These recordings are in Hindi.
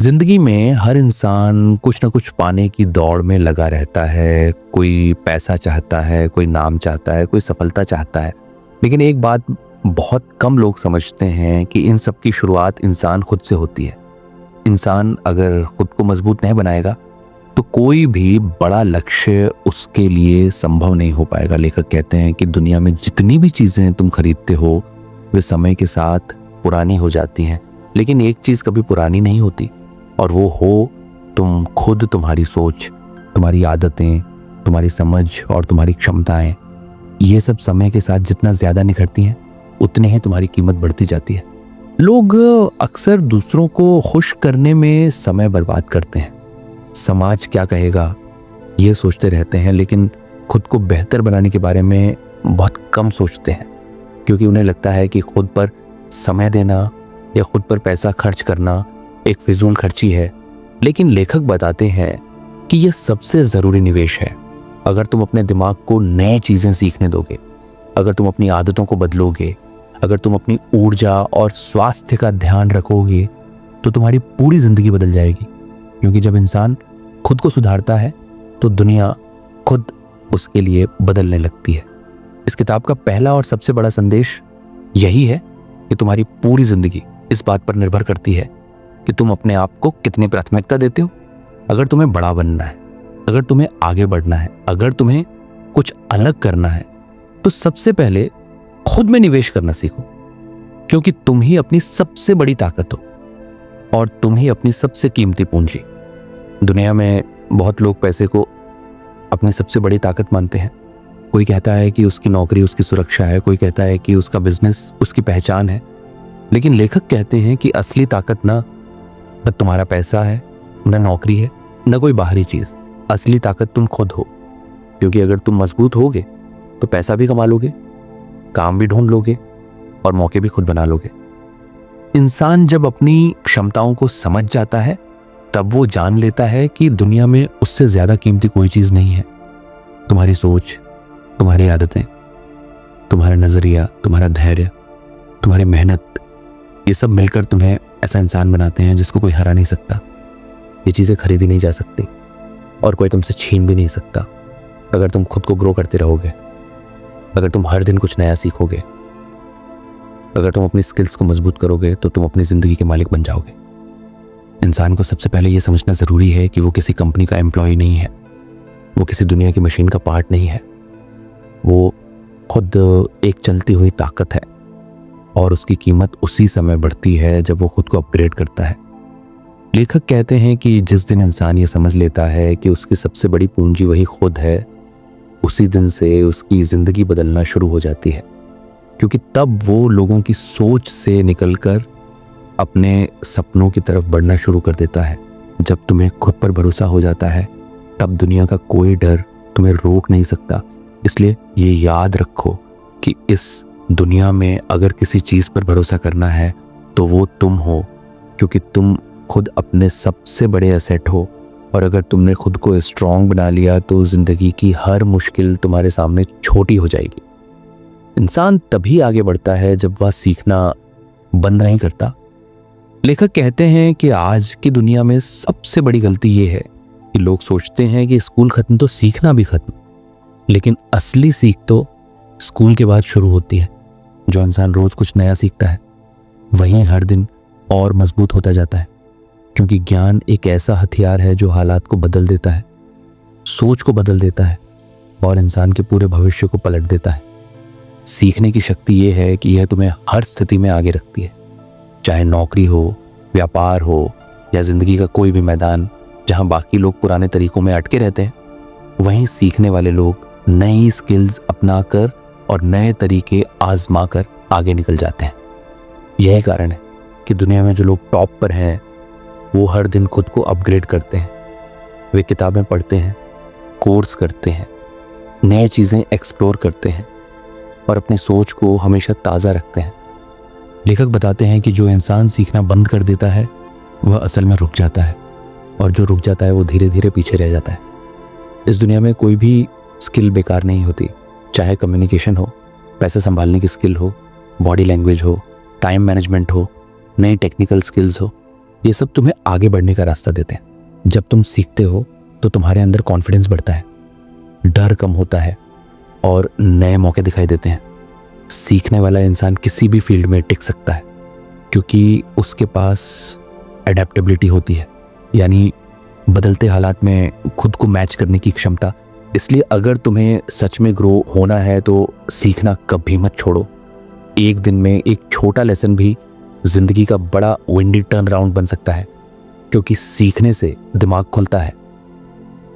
जिंदगी में हर इंसान कुछ ना कुछ पाने की दौड़ में लगा रहता है। कोई पैसा चाहता है, कोई नाम चाहता है, कोई सफलता चाहता है। लेकिन एक बात बहुत कम लोग समझते हैं कि इन सब की शुरुआत इंसान खुद से होती है। इंसान अगर खुद को मजबूत नहीं बनाएगा तो कोई भी बड़ा लक्ष्य उसके लिए संभव नहीं हो पाएगा। लेखक कहते हैं कि दुनिया में जितनी भी चीजें तुम खरीदते हो वे समय के साथ पुरानी हो जाती हैं, लेकिन एक चीज कभी पुरानी नहीं होती, और वो हो तुम खुद। तुम्हारी सोच, तुम्हारी आदतें, तुम्हारी समझ और तुम्हारी क्षमताएं, ये सब समय के साथ जितना ज्यादा निखरती हैं उतने ही तुम्हारी कीमत बढ़ती जाती है। लोग अक्सर दूसरों को खुश करने में समय बर्बाद करते हैं। समाज क्या कहेगा ये सोचते रहते हैं, लेकिन खुद को बेहतर बनाने के बारे में बहुत कम सोचते हैं, क्योंकि उन्हें लगता है कि खुद पर समय देना या खुद पर पैसा खर्च करना एक फिजूल खर्ची है। लेकिन लेखक बताते हैं कि यह सबसे जरूरी निवेश है। अगर तुम अपने दिमाग को नए चीजें सीखने दोगे, अगर तुम अपनी आदतों को बदलोगे, अगर तुम अपनी ऊर्जा और स्वास्थ्य का ध्यान रखोगे तो तुम्हारी पूरी जिंदगी बदल जाएगी। क्योंकि जब इंसान खुद को सुधारता है तो दुनिया खुद उसके लिए बदलने लगती है। इस किताब का पहला और सबसे बड़ा संदेश यही है कि तुम्हारी पूरी जिंदगी इस बात पर निर्भर करती है कि तुम अपने आप को कितनी प्राथमिकता देते हो। अगर तुम्हें बड़ा बनना है, अगर तुम्हें आगे बढ़ना है, अगर तुम्हें कुछ अलग करना है, तो सबसे पहले खुद में निवेश करना सीखो, क्योंकि तुम ही अपनी सबसे बड़ी ताकत हो और तुम ही अपनी सबसे कीमती पूंजी। दुनिया में बहुत लोग पैसे को अपनी सबसे बड़ी ताकत मानते हैं। कोई कहता है कि उसकी नौकरी उसकी सुरक्षा है, कोई कहता है कि उसका बिजनेस उसकी पहचान है। लेकिन लेखक कहते हैं कि असली ताकत ना तुम्हारा पैसा है, न नौकरी है, न कोई बाहरी चीज। असली ताकत तुम खुद हो, क्योंकि अगर तुम मजबूत होगे तो पैसा भी कमा लोगे, काम भी ढूंढ लोगे और मौके भी खुद बना लोगे। इंसान जब अपनी क्षमताओं को समझ जाता है तब वो जान लेता है कि दुनिया में उससे ज्यादा कीमती कोई चीज नहीं है। तुम्हारी सोच, तुम्हारी आदतें, तुम्हारा नजरिया, तुम्हारा धैर्य, तुम्हारी मेहनत, ये सब मिलकर तुम्हें ऐसा इंसान बनाते हैं जिसको कोई हरा नहीं सकता। ये चीजें खरीदी नहीं जा सकती और कोई तुमसे छीन भी नहीं सकता। अगर तुम खुद को ग्रो करते रहोगे, अगर तुम हर दिन कुछ नया सीखोगे, अगर तुम अपनी स्किल्स को मजबूत करोगे तो तुम अपनी जिंदगी के मालिक बन जाओगे। इंसान को सबसे पहले यह समझना जरूरी है कि वो किसी कंपनी का एम्प्लॉय नहीं है, वो किसी दुनिया की मशीन का पार्ट नहीं है। वो खुद एक चलती हुई ताकत है और उसकी कीमत उसी समय बढ़ती है जब वो खुद को अपग्रेड करता है। लेखक कहते हैं कि जिस दिन इंसान ये समझ लेता है कि उसकी सबसे बड़ी पूंजी वही खुद है, उसी दिन से उसकी जिंदगी बदलना शुरू हो जाती है। क्योंकि तब वो लोगों की सोच से निकलकर अपने सपनों की तरफ बढ़ना शुरू कर देता है। जब तुम्हें खुद पर भरोसा हो जाता है तब दुनिया का कोई डर तुम्हें रोक नहीं सकता। इसलिए ये याद रखो कि इस दुनिया में अगर किसी चीज पर भरोसा करना है तो वो तुम हो, क्योंकि तुम खुद अपने सबसे बड़े एसेट हो। और अगर तुमने खुद को स्ट्रांग बना लिया तो जिंदगी की हर मुश्किल तुम्हारे सामने छोटी हो जाएगी। इंसान तभी आगे बढ़ता है जब वह सीखना बंद नहीं करता। लेखक कहते हैं कि आज की दुनिया में सबसे बड़ी गलती ये है कि लोग सोचते हैं कि स्कूल खत्म तो सीखना भी खत्म, लेकिन असली सीख तो स्कूल के बाद शुरू होती है। जो इंसान रोज कुछ नया सीखता है वही हर दिन और मजबूत होता जाता है, क्योंकि ज्ञान एक ऐसा हथियार है जो हालात को बदल देता है, सोच को बदल देता है और इंसान के पूरे भविष्य को पलट देता है। सीखने की शक्ति यह है कि यह तुम्हें हर स्थिति में आगे रखती है, चाहे नौकरी हो, व्यापार हो या जिंदगी का कोई भी मैदान। जहां बाकी लोग पुराने तरीकों में अटके रहते हैं, वहीं सीखने वाले लोग नई स्किल्स अपनाकर और नए तरीके आजमा कर आगे निकल जाते हैं। यही कारण है कि दुनिया में जो लोग टॉप पर हैं वो हर दिन खुद को अपग्रेड करते हैं। वे किताबें पढ़ते हैं, कोर्स करते हैं, नए चीज़ें एक्सप्लोर करते हैं और अपनी सोच को हमेशा ताज़ा रखते हैं। लेखक बताते हैं कि जो इंसान सीखना बंद कर देता है वह असल में रुक जाता है, और जो रुक जाता है वो धीरे धीरे पीछे रह जाता है। इस दुनिया में कोई भी स्किल बेकार नहीं होती, चाहे कम्युनिकेशन हो, पैसे संभालने की स्किल हो, बॉडी लैंग्वेज हो, टाइम मैनेजमेंट हो, नई टेक्निकल स्किल्स हो। ये सब तुम्हें आगे बढ़ने का रास्ता देते हैं। जब तुम सीखते हो तो तुम्हारे अंदर कॉन्फिडेंस बढ़ता है, डर कम होता है और नए मौके दिखाई देते हैं। सीखने वाला इंसान किसी भी फील्ड में टिक सकता है क्योंकि उसके पास एडेप्टेबिलिटी होती है, यानी बदलते हालात में खुद को मैच करने की क्षमता। इसलिए अगर तुम्हें सच में ग्रो होना है तो सीखना कभी मत छोड़ो। एक दिन में एक छोटा लेसन भी जिंदगी का बड़ा विंडी टर्न अराउंड बन सकता है, क्योंकि सीखने से दिमाग खुलता है,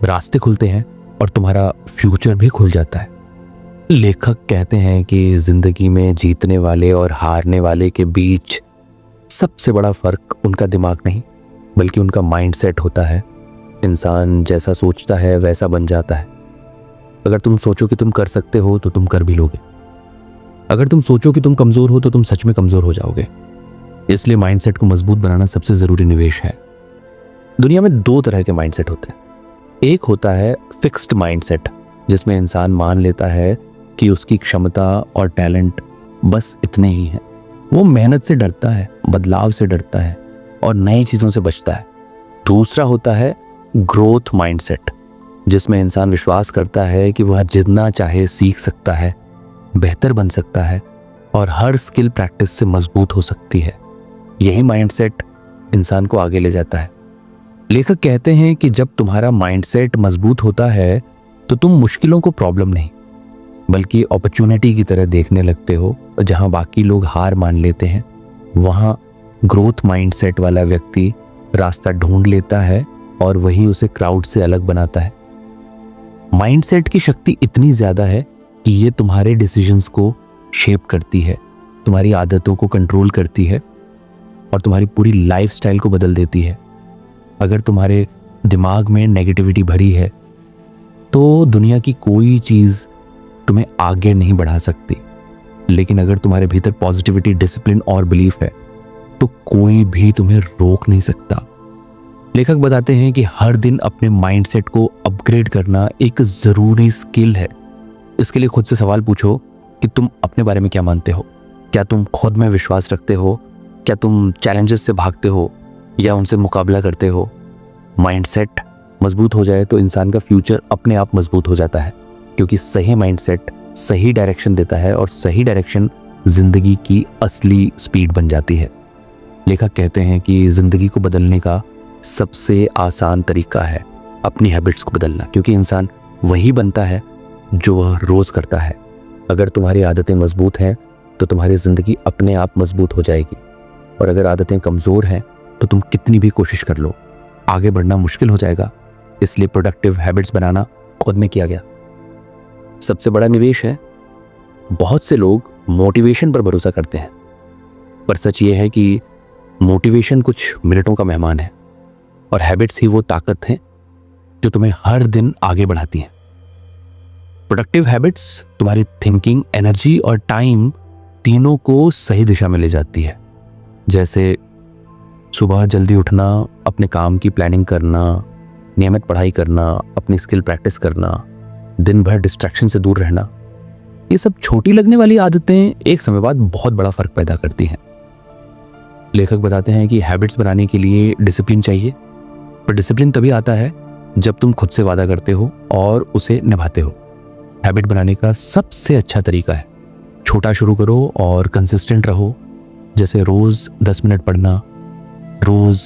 रास्ते खुलते हैं और तुम्हारा फ्यूचर भी खुल जाता है। लेखक कहते हैं कि जिंदगी में जीतने वाले और हारने वाले के बीच सबसे बड़ा फर्क उनका दिमाग नहीं बल्कि उनका माइंडसेट होता है। इंसान जैसा सोचता है वैसा बन जाता है। अगर तुम सोचो कि तुम कर सकते हो तो तुम कर भी लोगे। अगर तुम सोचो कि तुम कमजोर हो तो तुम सच में कमजोर हो जाओगे। इसलिए माइंडसेट को मजबूत बनाना सबसे जरूरी निवेश है। दुनिया में दो तरह के माइंडसेट होते हैं। एक होता है फिक्स्ड माइंडसेट, जिसमें इंसान मान लेता है कि उसकी क्षमता और टैलेंट बस इतने ही हैं। वो मेहनत से डरता है, बदलाव से डरता है और नई चीजों से बचता है। दूसरा होता है ग्रोथ माइंडसेट, जिसमें इंसान विश्वास करता है कि वह जितना चाहे सीख सकता है, बेहतर बन सकता है और हर स्किल प्रैक्टिस से मजबूत हो सकती है। यही माइंडसेट इंसान को आगे ले जाता है। लेखक कहते हैं कि जब तुम्हारा माइंडसेट मजबूत होता है तो तुम मुश्किलों को प्रॉब्लम नहीं बल्कि अपॉर्चुनिटी की तरह देखने लगते हो। जहां बाकी लोग हार मान लेते हैं, वहां ग्रोथ माइंडसेट वाला व्यक्ति रास्ता ढूंढ लेता है और वही उसे क्राउड से अलग बनाता है। माइंडसेट की शक्ति इतनी ज्यादा है कि ये तुम्हारे डिसीजंस को शेप करती है, तुम्हारी आदतों को कंट्रोल करती है और तुम्हारी पूरी लाइफस्टाइल को बदल देती है। अगर तुम्हारे दिमाग में नेगेटिविटी भरी है तो दुनिया की कोई चीज तुम्हें आगे नहीं बढ़ा सकती, लेकिन अगर तुम्हारे भीतर पॉजिटिविटी, डिसिप्लिन और बिलीफ है तो कोई भी तुम्हें रोक नहीं सकता। लेखक बताते हैं कि हर दिन अपने माइंडसेट को अपग्रेड करना एक जरूरी स्किल है। इसके लिए खुद से सवाल पूछो कि तुम अपने बारे में क्या मानते हो। क्या तुम खुद में विश्वास रखते हो? क्या तुम चैलेंजेस से भागते हो या उनसे मुकाबला करते हो? माइंडसेट मजबूत हो जाए तो इंसान का फ्यूचर अपने आप मजबूत हो जाता है, क्योंकि सही माइंडसेट सही डायरेक्शन देता है और सही डायरेक्शन जिंदगी की असली स्पीड बन जाती है। लेखक कहते हैं कि जिंदगी को बदलने का सबसे आसान तरीका है अपनी हैबिट्स को बदलना, क्योंकि इंसान वही बनता है जो वह रोज करता है। अगर तुम्हारी आदतें मजबूत हैं तो तुम्हारी जिंदगी अपने आप मजबूत हो जाएगी, और अगर आदतें कमजोर हैं तो तुम कितनी भी कोशिश कर लो, आगे बढ़ना मुश्किल हो जाएगा। इसलिए प्रोडक्टिव हैबिट्स बनाना खुद में किया गया सबसे बड़ा निवेश है। बहुत से लोग मोटिवेशन पर भरोसा करते हैं, पर सच ये है कि मोटिवेशन कुछ मिनटों का मेहमान है और हैबिट्स ही वो ताकत है जो तुम्हें हर दिन आगे बढ़ाती हैं। प्रोडक्टिव हैबिट्स तुम्हारी थिंकिंग, एनर्जी और टाइम तीनों को सही दिशा में ले जाती है। जैसे सुबह जल्दी उठना, अपने काम की प्लानिंग करना, नियमित पढ़ाई करना, अपनी स्किल प्रैक्टिस करना, दिन भर डिस्ट्रैक्शन से दूर रहना। ये सब छोटी लगने वाली आदतें एक समय बाद बहुत बड़ा फर्क पैदा करती हैं। लेखक बताते हैं कि हैबिट्स बनाने के लिए डिसिप्लिन चाहिए, पर डिसिप्लिन तभी आता है जब तुम खुद से वादा करते हो और उसे निभाते हो। हैबिट बनाने का सबसे अच्छा तरीका है छोटा शुरू करो और कंसिस्टेंट रहो। जैसे रोज 10 मिनट पढ़ना, रोज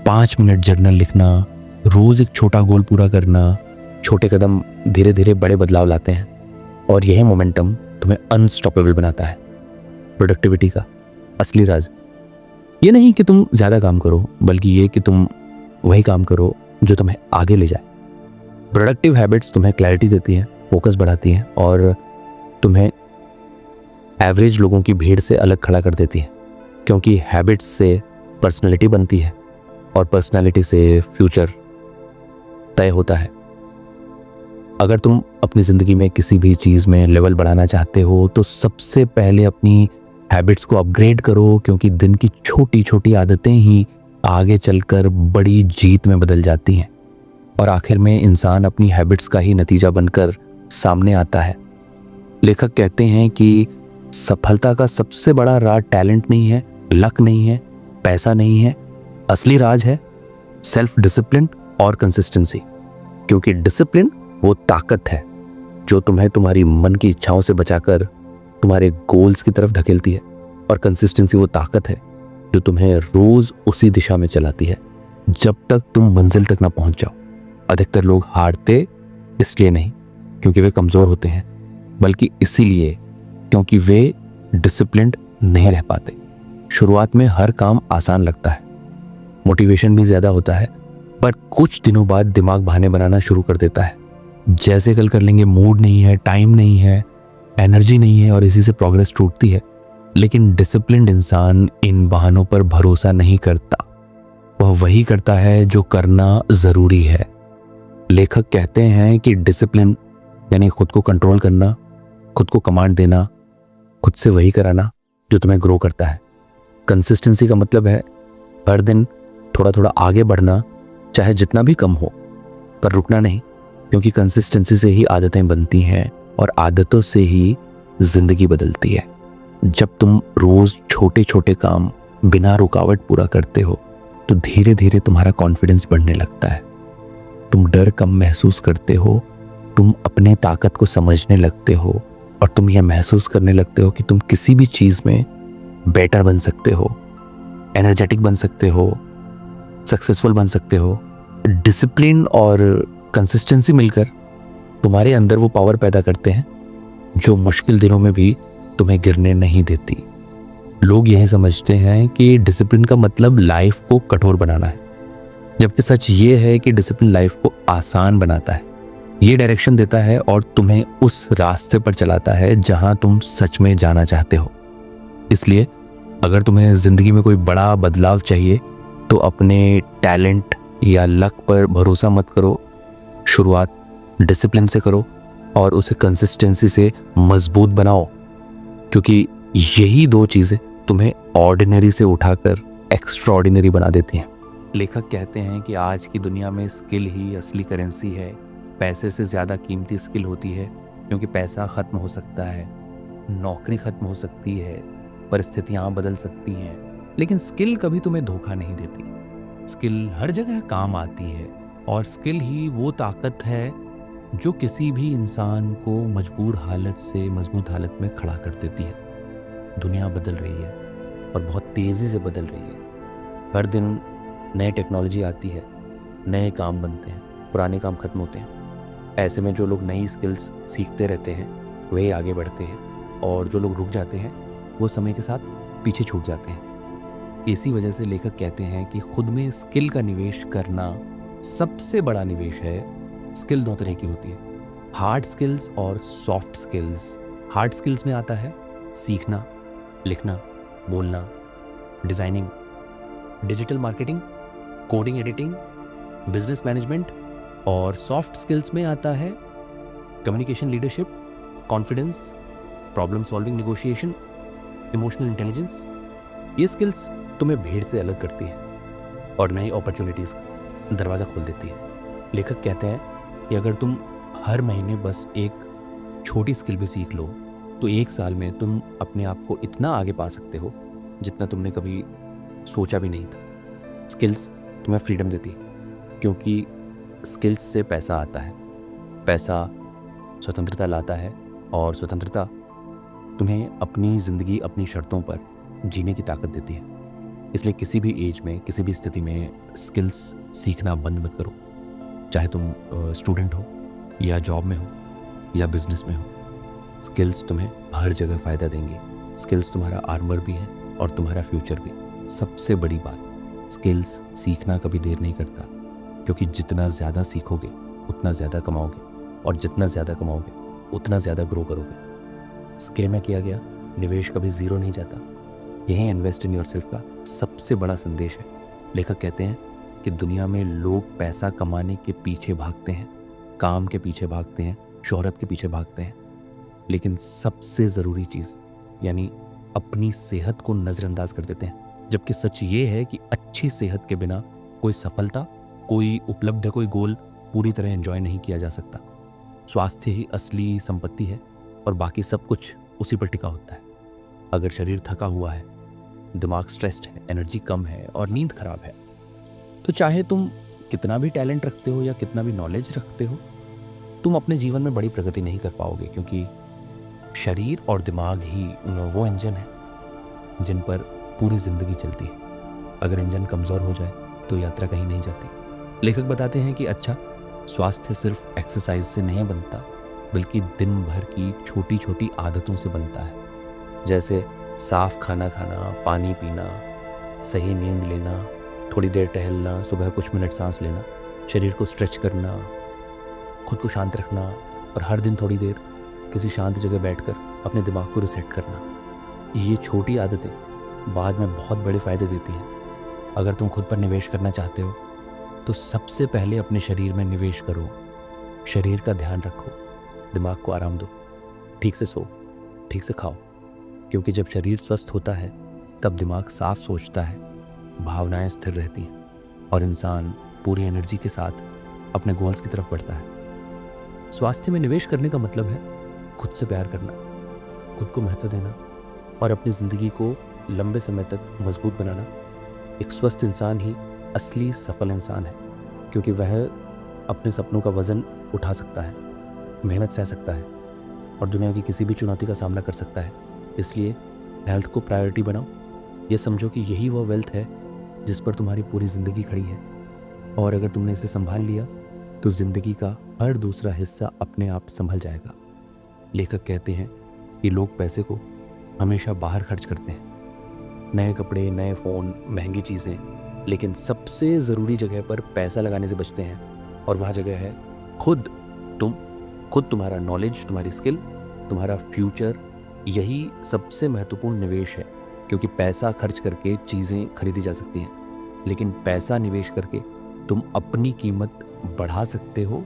5 मिनट जर्नल लिखना, रोज एक छोटा गोल पूरा करना। छोटे कदम धीरे धीरे बड़े बदलाव लाते हैं और यही मोमेंटम तुम्हें अनस्टॉपेबल बनाता है। प्रोडक्टिविटी का असली राज ये नहीं कि तुम ज्यादा काम करो, बल्कि ये कि तुम वही काम करो जो तुम्हें आगे ले जाए। प्रोडक्टिव हैबिट्स तुम्हें क्लैरिटी देती हैं, फोकस बढ़ाती हैं और तुम्हें एवरेज लोगों की भीड़ से अलग खड़ा कर देती हैं, क्योंकि हैबिट्स से पर्सनैलिटी बनती है और पर्सनैलिटी से फ्यूचर तय होता है। अगर तुम अपनी ज़िंदगी में किसी भी चीज़ में लेवल बढ़ाना चाहते हो तो सबसे पहले अपनी हैबिट्स को अपग्रेड करो, क्योंकि दिन की छोटी छोटी आदतें ही आगे चलकर बड़ी जीत में बदल जाती हैं और आखिर में इंसान अपनी हैबिट्स का ही नतीजा बनकर सामने आता है। लेखक कहते हैं कि सफलता का सबसे बड़ा राज टैलेंट नहीं है, लक नहीं है, पैसा नहीं है, असली राज है सेल्फ डिसिप्लिन और कंसिस्टेंसी। क्योंकि डिसिप्लिन वो ताकत है जो तुम्हें तुम्हारी मन की इच्छाओं से बचाकर तुम्हारे गोल्स की तरफ धकेलती है, और कंसिस्टेंसी वो ताकत है जो तुम्हें रोज उसी दिशा में चलाती है जब तक तुम मंजिल तक ना पहुंच जाओ। अधिकतर लोग हारते इसलिए नहीं क्योंकि वे कमजोर होते हैं, बल्कि इसीलिए क्योंकि वे डिसिप्लिन्ड नहीं रह पाते। शुरुआत में हर काम आसान लगता है, मोटिवेशन भी ज्यादा होता है, पर कुछ दिनों बाद दिमाग बहाने बनाना शुरू कर देता है। जैसे कल कर लेंगे, मूड नहीं है, टाइम नहीं है, एनर्जी नहीं है, और इसी से प्रोग्रेस टूटती है। लेकिन डिसिप्लिन्ड इंसान इन बहानों पर भरोसा नहीं करता, वह वही करता है जो करना जरूरी है। लेखक कहते हैं कि डिसिप्लिन यानी खुद को कंट्रोल करना, खुद को कमांड देना, खुद से वही कराना जो तुम्हें ग्रो करता है। कंसिस्टेंसी का मतलब है हर दिन थोड़ा थोड़ा आगे बढ़ना, चाहे जितना भी कम हो, पर रुकना नहीं। क्योंकि कंसिस्टेंसी से ही आदतें बनती हैं और आदतों से ही जिंदगी बदलती है। जब तुम रोज छोटे छोटे काम बिना रुकावट पूरा करते हो तो धीरे धीरे तुम्हारा कॉन्फिडेंस बढ़ने लगता है। तुम डर कम महसूस करते हो, तुम अपने ताकत को समझने लगते हो, और तुम यह महसूस करने लगते हो कि तुम किसी भी चीज में बेटर बन सकते हो, एनर्जेटिक बन सकते हो, सक्सेसफुल बन सकते हो। डिसिप्लिन और कंसिस्टेंसी मिलकर तुम्हारे अंदर वो पावर पैदा करते हैं जो मुश्किल दिनों में भी तुम्हें गिरने नहीं देती। लोग यही समझते हैं कि डिसिप्लिन का मतलब लाइफ को कठोर बनाना है, जबकि सच ये है कि डिसिप्लिन लाइफ को आसान बनाता है। ये डायरेक्शन देता है और तुम्हें उस रास्ते पर चलाता है जहां तुम सच में जाना चाहते हो। इसलिए अगर तुम्हें जिंदगी में कोई बड़ा बदलाव चाहिए तो अपने टैलेंट या लक पर भरोसा मत करो। शुरुआत डिसिप्लिन से करो और उसे कंसिस्टेंसी से मजबूत बनाओ, क्योंकि यही दो चीजें तुम्हें ऑर्डिनरी से उठाकर एक्स्ट्राऑर्डिनरी बना देती हैं। लेखक कहते हैं कि आज की दुनिया में स्किल ही असली करेंसी है। पैसे से ज्यादा कीमती स्किल होती है, क्योंकि पैसा खत्म हो सकता है, नौकरी खत्म हो सकती है, परिस्थितियां बदल सकती हैं, लेकिन स्किल कभी तुम्हें धोखा नहीं देती। स्किल हर जगह काम आती है, और स्किल ही वो ताकत है जो किसी भी इंसान को मजबूर हालत से मजबूत हालत में खड़ा कर देती है। दुनिया बदल रही है और बहुत तेज़ी से बदल रही है। हर दिन नई टेक्नोलॉजी आती है, नए काम बनते हैं, पुराने काम खत्म होते हैं। ऐसे में जो लोग नई स्किल्स सीखते रहते हैं वही आगे बढ़ते हैं, और जो लोग रुक जाते हैं वो समय के साथ पीछे छूट जाते हैं। इसी वजह से लेखक कहते हैं कि खुद में स्किल का निवेश करना सबसे बड़ा निवेश है। स्किल दो तरह की होती है, हार्ड स्किल्स और सॉफ्ट स्किल्स। हार्ड स्किल्स में आता है सीखना, लिखना, बोलना, designing, digital marketing, coding, editing, business management. और सॉफ्ट स्किल्स में आता है communication, leadership, confidence, problem solving, negotiation, emotional intelligence. ये स्किल्स तुम्हें भीड़ से अलग करती है और नई अपॉर्चुनिटीज़ का दरवाज़ा खोल देती है। लेखक कहते हैं कि अगर तुम हर महीने बस एक छोटी स्किल भी सीख लो तो 1 साल में तुम अपने आप को इतना आगे पा सकते हो जितना तुमने कभी सोचा भी नहीं था। स्किल्स तुम्हें फ्रीडम देती है, क्योंकि स्किल्स से पैसा आता है, पैसा स्वतंत्रता लाता है, और स्वतंत्रता तुम्हें अपनी ज़िंदगी अपनी शर्तों पर जीने की ताकत देती है। इसलिए किसी भी एज में, किसी भी स्थिति में स्किल्स सीखना बंद मत करो। चाहे तुम स्टूडेंट हो या जॉब में हो या बिजनेस में हो, स्किल्स तुम्हें हर जगह फ़ायदा देंगे। स्किल्स तुम्हारा आर्मर भी है और तुम्हारा फ्यूचर भी। सबसे बड़ी बात, स्किल्स सीखना कभी देर नहीं करता, क्योंकि जितना ज़्यादा सीखोगे उतना ज़्यादा कमाओगे, और जितना ज़्यादा कमाओगे उतना ज़्यादा ग्रो करोगे। स्किल में किया गया निवेश कभी ज़ीरो नहीं जाता। यही इन्वेस्ट इन योरसेल्फ का सबसे बड़ा संदेश है। लेखक कहते हैं कि दुनिया में लोग पैसा कमाने के पीछे भागते हैं, काम के पीछे भागते हैं, शोहरत के पीछे भागते हैं, लेकिन सबसे ज़रूरी चीज़ यानी अपनी सेहत को नज़रअंदाज कर देते हैं। जबकि सच ये है कि अच्छी सेहत के बिना कोई सफलता, कोई उपलब्धि, कोई गोल पूरी तरह एंजॉय नहीं किया जा सकता। स्वास्थ्य ही असली संपत्ति है और बाकी सब कुछ उसी पर टिका होता है। अगर शरीर थका हुआ है, दिमाग स्ट्रेस्ड है, एनर्जी कम है और नींद खराब है, तो चाहे तुम कितना भी टैलेंट रखते हो या कितना भी नॉलेज रखते हो, तुम अपने जीवन में बड़ी प्रगति नहीं कर पाओगे, क्योंकि शरीर और दिमाग ही वो इंजन है जिन पर पूरी जिंदगी चलती है। अगर इंजन कमज़ोर हो जाए तो यात्रा कहीं नहीं जाती। लेखक बताते हैं कि अच्छा स्वास्थ्य सिर्फ एक्सरसाइज से नहीं बनता, बल्कि दिन भर की छोटी छोटी आदतों से बनता है। जैसे साफ खाना खाना, पानी पीना, सही नींद लेना, थोड़ी देर टहलना, सुबह कुछ मिनट सांस लेना, शरीर को स्ट्रेच करना, खुद को शांत रखना और हर दिन थोड़ी देर किसी शांत जगह बैठकर अपने दिमाग को रिसेट करना। ये छोटी आदतें बाद में बहुत बड़े फ़ायदे देती हैं। अगर तुम खुद पर निवेश करना चाहते हो तो सबसे पहले अपने शरीर में निवेश करो। शरीर का ध्यान रखो, दिमाग को आराम दो, ठीक से सो, ठीक से खाओ, क्योंकि जब शरीर स्वस्थ होता है तब दिमाग साफ सोचता है, भावनाएं स्थिर रहती हैं और इंसान पूरी एनर्जी के साथ अपने गोल्स की तरफ बढ़ता है। स्वास्थ्य में निवेश करने का मतलब है खुद से प्यार करना, खुद को महत्व देना और अपनी ज़िंदगी को लंबे समय तक मजबूत बनाना। एक स्वस्थ इंसान ही असली सफल इंसान है, क्योंकि वह अपने सपनों का वज़न उठा सकता है, मेहनत सह सकता है और दुनिया की किसी भी चुनौती का सामना कर सकता है। इसलिए हेल्थ को प्रायोरिटी बनाओ। ये समझो कि यही वो वेल्थ है जिस पर तुम्हारी पूरी ज़िंदगी खड़ी है, और अगर तुमने इसे संभाल लिया तो ज़िंदगी का हर दूसरा हिस्सा अपने आप संभल जाएगा। लेखक कहते हैं कि लोग पैसे को हमेशा बाहर खर्च करते हैं, नए कपड़े, नए फ़ोन, महंगी चीज़ें, लेकिन सबसे ज़रूरी जगह पर पैसा लगाने से बचते हैं, और वह जगह है खुद। खुद तुम्हारा नॉलेज, तुम्हारी स्किल, तुम्हारा फ्यूचर, यही सबसे महत्वपूर्ण निवेश है। क्योंकि पैसा खर्च करके चीज़ें खरीदी जा सकती हैं, लेकिन पैसा निवेश करके तुम अपनी कीमत बढ़ा सकते हो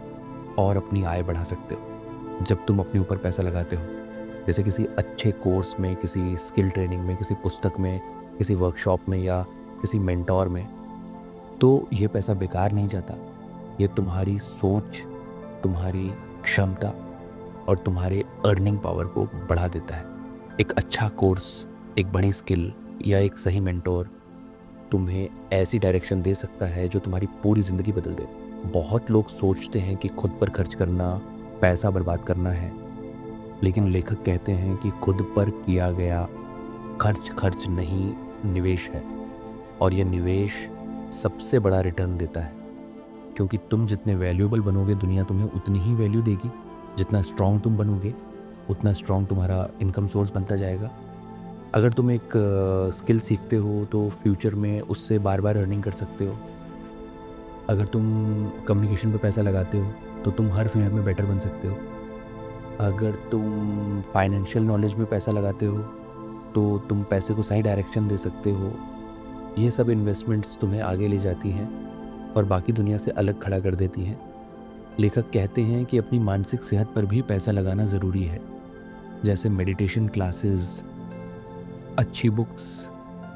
और अपनी आय बढ़ा सकते हो। जब तुम अपने ऊपर पैसा लगाते हो, जैसे किसी अच्छे कोर्स में, किसी स्किल ट्रेनिंग में, किसी पुस्तक में, किसी वर्कशॉप में या किसी मेंटोर में, तो ये पैसा बेकार नहीं जाता। ये तुम्हारी सोच, तुम्हारी क्षमता और तुम्हारे अर्निंग पावर को बढ़ा देता है। एक अच्छा कोर्स, एक बड़ी स्किल या एक सही मेंटोर तुम्हें ऐसी डायरेक्शन दे सकता है जो तुम्हारी पूरी ज़िंदगी बदल दे। बहुत लोग सोचते हैं कि खुद पर खर्च करना पैसा बर्बाद करना है, लेकिन लेखक कहते हैं कि खुद पर किया गया खर्च नहीं, निवेश है, और यह निवेश सबसे बड़ा रिटर्न देता है। क्योंकि तुम जितने वैल्यूएबल बनोगे, दुनिया तुम्हें उतनी ही वैल्यू देगी। जितना स्ट्रॉन्ग तुम बनोगे, उतना स्ट्रॉन्ग तुम्हारा इनकम सोर्स बनता जाएगा। अगर तुम एक स्किल सीखते हो तो फ्यूचर में उससे बार बार अर्निंग कर सकते हो। अगर तुम कम्युनिकेशन पे पैसा लगाते हो तो तुम हर फील्ड में बेटर बन सकते हो। अगर तुम फाइनेंशियल नॉलेज में पैसा लगाते हो तो तुम पैसे को सही डायरेक्शन दे सकते हो। ये सब इन्वेस्टमेंट्स तुम्हें आगे ले जाती हैं और बाकी दुनिया से अलग खड़ा कर देती हैं। लेखक कहते हैं कि अपनी मानसिक सेहत पर भी पैसा लगाना ज़रूरी है, जैसे मेडिटेशन क्लासेस, अच्छी बुक्स,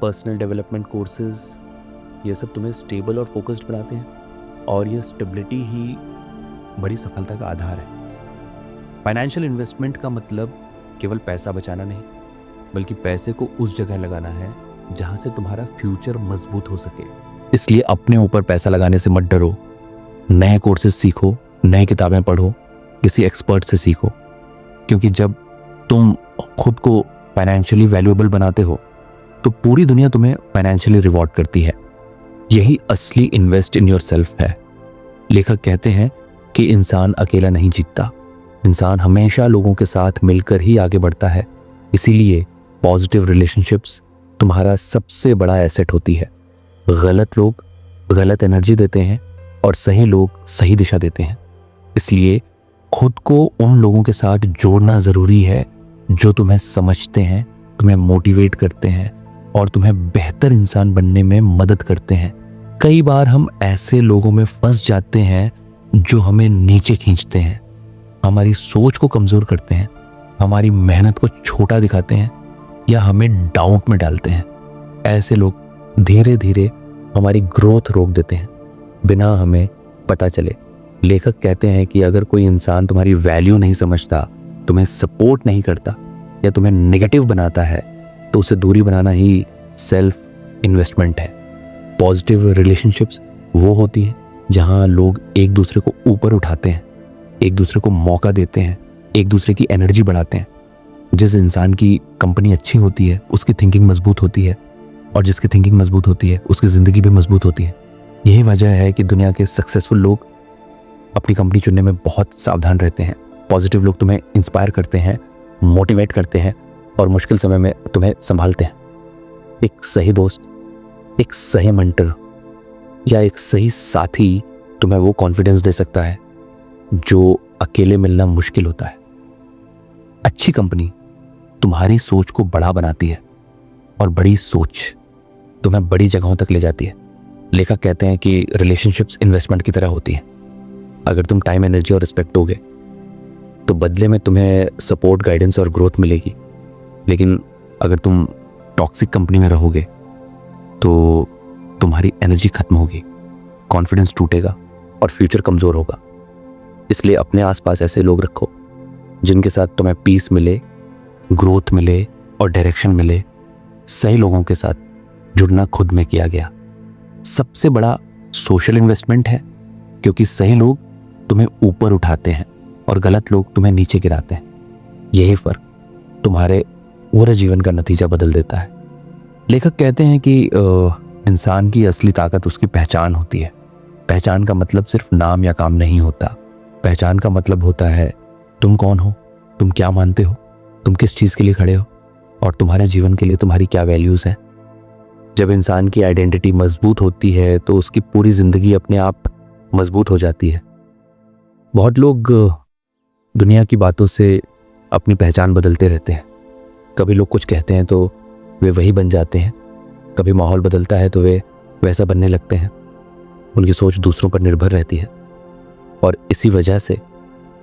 पर्सनल डेवलपमेंट कोर्सेज। ये सब तुम्हें स्टेबल और फोकस्ड बनाते हैं, और ये स्टेबिलिटी ही बड़ी सफलता का आधार है। फाइनेंशियल इन्वेस्टमेंट का मतलब केवल पैसा बचाना नहीं, बल्कि पैसे को उस जगह लगाना है जहाँ से तुम्हारा फ्यूचर मजबूत हो सके। इसलिए अपने ऊपर पैसा लगाने से मत डरो। नए कोर्सेज सीखो, नए किताबें पढ़ो, किसी एक्सपर्ट से सीखो, क्योंकि जब तुम खुद को फाइनेंशियली वैल्यूएबल बनाते हो तो पूरी दुनिया तुम्हें फाइनेंशियली रिवॉर्ड करती है। यही असली इन्वेस्ट इन योरसेल्फ है। लेखक कहते हैं कि इंसान अकेला नहीं जीतता, इंसान हमेशा लोगों के साथ मिलकर ही आगे बढ़ता है। इसीलिए पॉजिटिव रिलेशनशिप्स तुम्हारा सबसे बड़ा एसेट होती है। गलत लोग गलत एनर्जी देते हैं और सही लोग सही दिशा देते हैं। इसलिए खुद को उन लोगों के साथ जोड़ना ज़रूरी है जो तुम्हें समझते हैं, तुम्हें मोटिवेट करते हैं और तुम्हें बेहतर इंसान बनने में मदद करते हैं। कई बार हम ऐसे लोगों में फंस जाते हैं जो हमें नीचे खींचते हैं, हमारी सोच को कमज़ोर करते हैं, हमारी मेहनत को छोटा दिखाते हैं या हमें डाउट में डालते हैं। ऐसे लोग धीरे धीरे हमारी ग्रोथ रोक देते हैं बिना हमें पता चले। लेखक कहते हैं कि अगर कोई इंसान तुम्हारी वैल्यू नहीं समझता, तुम्हें सपोर्ट नहीं करता या तुम्हें नेगेटिव बनाता है, तो उसे दूरी बनाना ही सेल्फ इन्वेस्टमेंट है। पॉजिटिव रिलेशनशिप्स वो होती है जहाँ लोग एक दूसरे को ऊपर उठाते हैं, एक दूसरे को मौका देते हैं, एक दूसरे की एनर्जी बढ़ाते हैं। जिस इंसान की कंपनी अच्छी होती है उसकी थिंकिंग मजबूत होती है, और जिसकी थिंकिंग मजबूत होती है उसकी ज़िंदगी भी मजबूत होती है। यही वजह है कि दुनिया के सक्सेसफुल लोग अपनी कंपनी चुनने में बहुत सावधान रहते हैं। पॉजिटिव लोग तुम्हें इंस्पायर करते हैं, मोटिवेट करते हैं और मुश्किल समय में तुम्हें संभालते हैं। एक सही दोस्त, एक सही मेंटर या एक सही साथी तुम्हें वो कॉन्फिडेंस दे सकता है जो अकेले मिलना मुश्किल होता है। अच्छी कंपनी तुम्हारी सोच को बड़ा बनाती है और बड़ी सोच तुम्हें बड़ी जगहों तक ले जाती है। लेखक कहते हैं कि रिलेशनशिप्स इन्वेस्टमेंट की तरह होती हैं। अगर तुम टाइम, एनर्जी और रिस्पेक्ट दोगे तो बदले में तुम्हें सपोर्ट, गाइडेंस और ग्रोथ मिलेगी। लेकिन अगर तुम टॉक्सिक कंपनी में रहोगे तो तुम्हारी एनर्जी खत्म होगी, कॉन्फिडेंस टूटेगा और फ्यूचर कमज़ोर होगा। इसलिए अपने आसपास ऐसे लोग रखो जिनके साथ तुम्हें पीस मिले, ग्रोथ मिले और डायरेक्शन मिले। सही लोगों के साथ जुड़ना खुद में किया गया सबसे बड़ा सोशल इन्वेस्टमेंट है, क्योंकि सही लोग तुम्हें ऊपर उठाते हैं और गलत लोग तुम्हें नीचे गिराते हैं। यही फर्क तुम्हारे पूरे जीवन का नतीजा बदल देता है। लेखक कहते हैं कि इंसान की असली ताकत उसकी पहचान होती है। पहचान का मतलब सिर्फ नाम या काम नहीं होता। पहचान का मतलब होता है तुम कौन हो, तुम क्या मानते हो, तुम किस चीज़ के लिए खड़े हो और तुम्हारे जीवन के लिए तुम्हारी क्या वैल्यूज़ हैं। जब इंसान की आइडेंटिटी मजबूत होती है तो उसकी पूरी ज़िंदगी अपने आप मजबूत हो जाती है। बहुत लोग दुनिया की बातों से अपनी पहचान बदलते रहते हैं। कभी लोग कुछ कहते हैं तो वे वही बन जाते हैं, कभी माहौल बदलता है तो वे वैसा बनने लगते हैं। उनकी सोच दूसरों पर निर्भर रहती है और इसी वजह से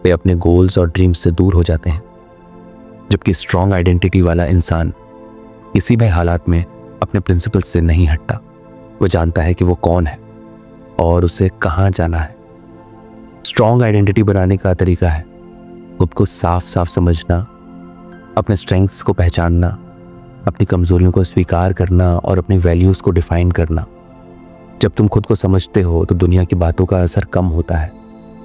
वे अपने गोल्स और ड्रीम्स से दूर हो जाते हैं। जबकि स्ट्रॉन्ग आइडेंटिटी वाला इंसान किसी भी हालात में अपने प्रिंसिपल्स से नहीं हटता। वो जानता है कि वो कौन है और उसे कहाँ जाना है। स्ट्रॉन्ग आइडेंटिटी बनाने का तरीका है खुद को साफ साफ समझना, अपने स्ट्रेंथ्स को पहचानना, अपनी कमज़ोरियों को स्वीकार करना और अपनी वैल्यूज़ को डिफाइन करना। जब तुम खुद को समझते हो तो दुनिया की बातों का असर कम होता है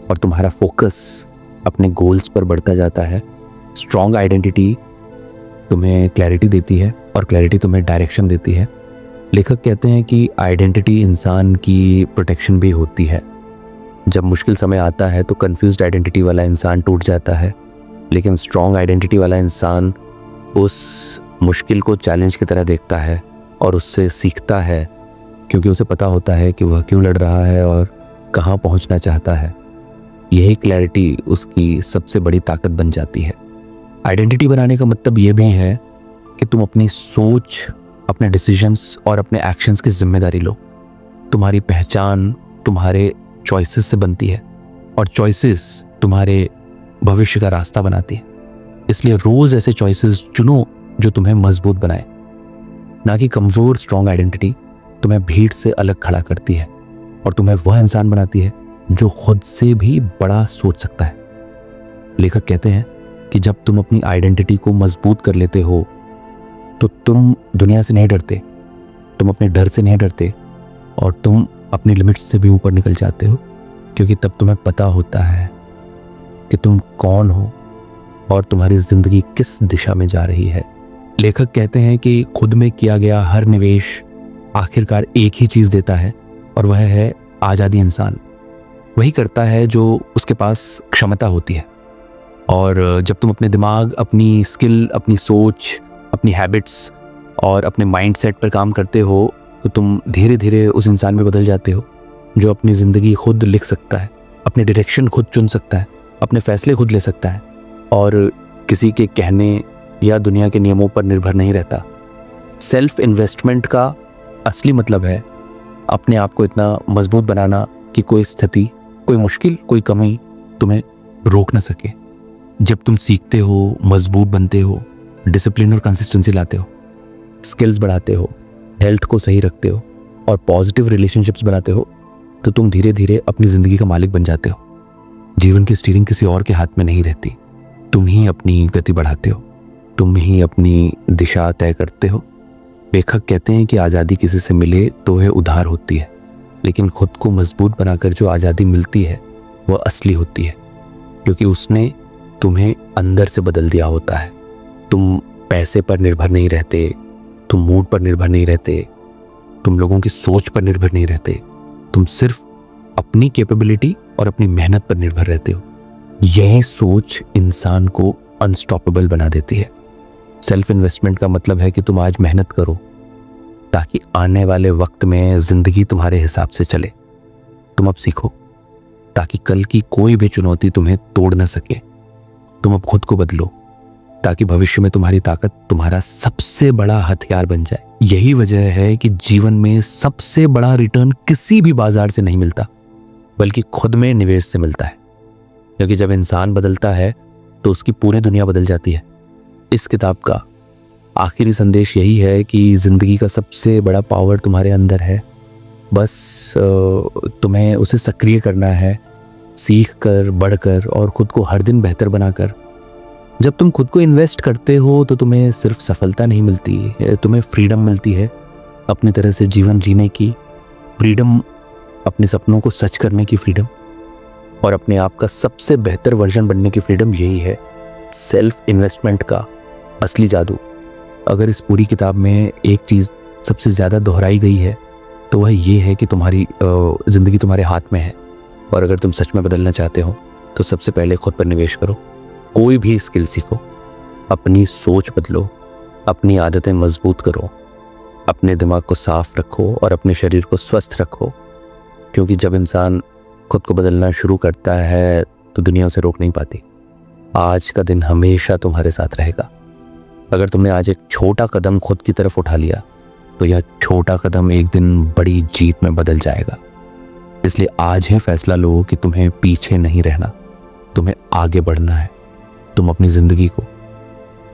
और तुम्हारा फोकस अपने गोल्स पर बढ़ता जाता है। स्ट्रॉन्ग आइडेंटिटी तुम्हें क्लैरिटी देती है और क्लैरिटी तुम्हें डायरेक्शन देती है। लेखक कहते हैं कि आइडेंटिटी इंसान की प्रोटेक्शन भी होती है। जब मुश्किल समय आता है तो कंफ्यूज्ड आइडेंटिटी वाला इंसान टूट जाता है, लेकिन स्ट्रॉन्ग आइडेंटिटी वाला इंसान उस मुश्किल को चैलेंज की तरह देखता है और उससे सीखता है, क्योंकि उसे पता होता है कि वह क्यों लड़ रहा है और कहाँ पहुँचना चाहता है। यही क्लैरिटी उसकी सबसे बड़ी ताकत बन जाती है। आइडेंटिटी बनाने का मतलब ये भी है कि तुम अपनी सोच, अपने डिसीजंस और अपने एक्शंस की जिम्मेदारी लो। तुम्हारी पहचान तुम्हारे चॉइसेस से बनती है और चॉइसेस तुम्हारे भविष्य का रास्ता बनाती है। इसलिए रोज़ ऐसे चॉइसेस चुनो जो तुम्हें मजबूत बनाए, ना कि कमज़ोर। स्ट्रॉन्ग आइडेंटिटी तुम्हें भीड़ से अलग खड़ा करती है और तुम्हें वह इंसान बनाती है जो खुद से भी बड़ा सोच सकता है। लेखक कहते हैं कि जब तुम अपनी आइडेंटिटी को मजबूत कर लेते हो तो तुम दुनिया से नहीं डरते, तुम अपने डर से नहीं डरते और तुम अपनी लिमिट्स से भी ऊपर निकल जाते हो, क्योंकि तब तुम्हें पता होता है कि तुम कौन हो और तुम्हारी ज़िंदगी किस दिशा में जा रही है। लेखक कहते हैं कि खुद में किया गया हर निवेश आखिरकार एक ही चीज़ देता है और वह है आज़ादी। इंसान वही करता है जो उसके पास क्षमता होती है। और जब तुम अपने दिमाग, अपनी स्किल, अपनी सोच, अपनी हैबिट्स और अपने माइंडसेट पर काम करते हो तो तुम धीरे धीरे उस इंसान में बदल जाते हो जो अपनी ज़िंदगी खुद लिख सकता है, अपनी डायरेक्शन खुद चुन सकता है, अपने फैसले खुद ले सकता है और किसी के कहने या दुनिया के नियमों पर निर्भर नहीं रहता। सेल्फ इन्वेस्टमेंट का असली मतलब है अपने आप को इतना मजबूत बनाना कि कोई स्थिति, कोई मुश्किल, कोई कमी तुम्हें रोक ना सके। जब तुम सीखते हो, मजबूत बनते हो, डिसिप्लिन और कंसिस्टेंसी लाते हो, स्किल्स बढ़ाते हो, हेल्थ को सही रखते हो और पॉजिटिव रिलेशनशिप्स बनाते हो, तो तुम धीरे धीरे अपनी ज़िंदगी का मालिक बन जाते हो। जीवन की स्टीयरिंग किसी और के हाथ में नहीं रहती। तुम ही अपनी गति बढ़ाते हो, तुम ही अपनी दिशा तय करते हो। लेखक कहते हैं कि आज़ादी किसी से मिले तो वह उधार होती है, लेकिन खुद को मजबूत बनाकर जो आज़ादी मिलती है वह असली होती है, क्योंकि उसने तुम्हें अंदर से बदल दिया होता है। तुम पैसे पर निर्भर नहीं रहते, तुम मूड पर निर्भर नहीं रहते, तुम लोगों की सोच पर निर्भर नहीं रहते, तुम सिर्फ अपनी कैपेबिलिटी और अपनी मेहनत पर निर्भर रहते हो। यही सोच इंसान को अनस्टॉपेबल बना देती है। सेल्फ इन्वेस्टमेंट का मतलब है कि तुम आज मेहनत करो ताकि आने वाले वक्त में जिंदगी तुम्हारे हिसाब से चले। तुम अब सीखो ताकि कल की कोई भी चुनौती तुम्हें तोड़ न सके। तुम अब खुद को बदलो ताकि भविष्य में तुम्हारी ताकत तुम्हारा सबसे बड़ा हथियार बन जाए। यही वजह है कि जीवन में सबसे बड़ा रिटर्न किसी भी बाजार से नहीं मिलता, बल्कि खुद में निवेश से मिलता है। क्योंकि जब इंसान बदलता है तो उसकी पूरी दुनिया बदल जाती है। इस किताब का आखिरी संदेश यही है कि जिंदगी का सबसे बड़ा पावर तुम्हारे अंदर है, बस तुम्हें उसे सक्रिय करना है, सीख कर, बढ़कर और खुद को हर दिन बेहतर बनाकर। जब तुम खुद को इन्वेस्ट करते हो तो तुम्हें सिर्फ सफलता नहीं मिलती, तुम्हें फ्रीडम मिलती है अपनी तरह से जीवन जीने की, फ्रीडम अपने सपनों को सच करने की फ्रीडम, और अपने आप का सबसे बेहतर वर्जन बनने की फ्रीडम। यही है सेल्फ इन्वेस्टमेंट का असली जादू। अगर इस पूरी किताब में एक चीज़ सबसे ज़्यादा दोहराई गई है तो वह ये है कि तुम्हारी ज़िंदगी तुम्हारे हाथ में है, और अगर तुम सच में बदलना चाहते हो तो सबसे पहले खुद पर निवेश करो। कोई भी स्किल सीखो, अपनी सोच बदलो, अपनी आदतें मजबूत करो, अपने दिमाग को साफ रखो और अपने शरीर को स्वस्थ रखो। क्योंकि जब इंसान खुद को बदलना शुरू करता है तो दुनिया उसे रोक नहीं पाती। आज का दिन हमेशा तुम्हारे साथ रहेगा। अगर तुमने आज एक छोटा कदम खुद की तरफ उठा लिया तो यह छोटा कदम एक दिन बड़ी जीत में बदल जाएगा। इसलिए आज ही फैसला लो कि तुम्हें पीछे नहीं रहना, तुम्हें आगे बढ़ना है। तुम अपनी ज़िंदगी को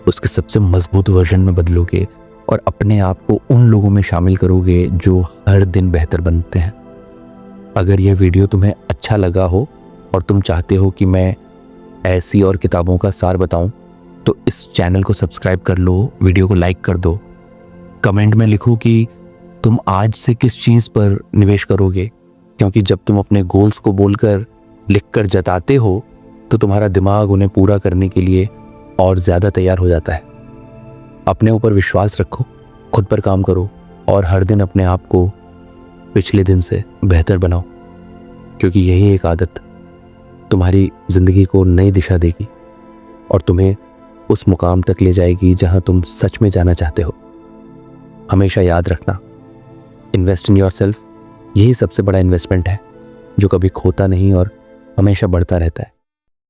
उसके सबसे मजबूत वर्जन में बदलोगे और अपने आप को उन लोगों में शामिल करोगे जो हर दिन बेहतर बनते हैं। अगर यह वीडियो तुम्हें अच्छा लगा हो और तुम चाहते हो कि मैं ऐसी और किताबों का सार बताऊं, तो इस चैनल को सब्सक्राइब कर लो, वीडियो को लाइक कर दो, कमेंट में लिखो कि तुम आज से किस चीज़ पर निवेश करोगे। क्योंकि जब तुम अपने गोल्स को बोलकर, लिखकर जताते हो तो तुम्हारा दिमाग उन्हें पूरा करने के लिए और ज़्यादा तैयार हो जाता है। अपने ऊपर विश्वास रखो, खुद पर काम करो और हर दिन अपने आप को पिछले दिन से बेहतर बनाओ, क्योंकि यही एक आदत तुम्हारी ज़िंदगी को नई दिशा देगी और तुम्हें उस मुकाम तक ले जाएगी जहां तुम सच में जाना चाहते हो। हमेशा याद रखना, इन्वेस्ट इन योरसेल्फ, यही सबसे बड़ा इन्वेस्टमेंट है जो कभी खोता नहीं और हमेशा बढ़ता रहता है।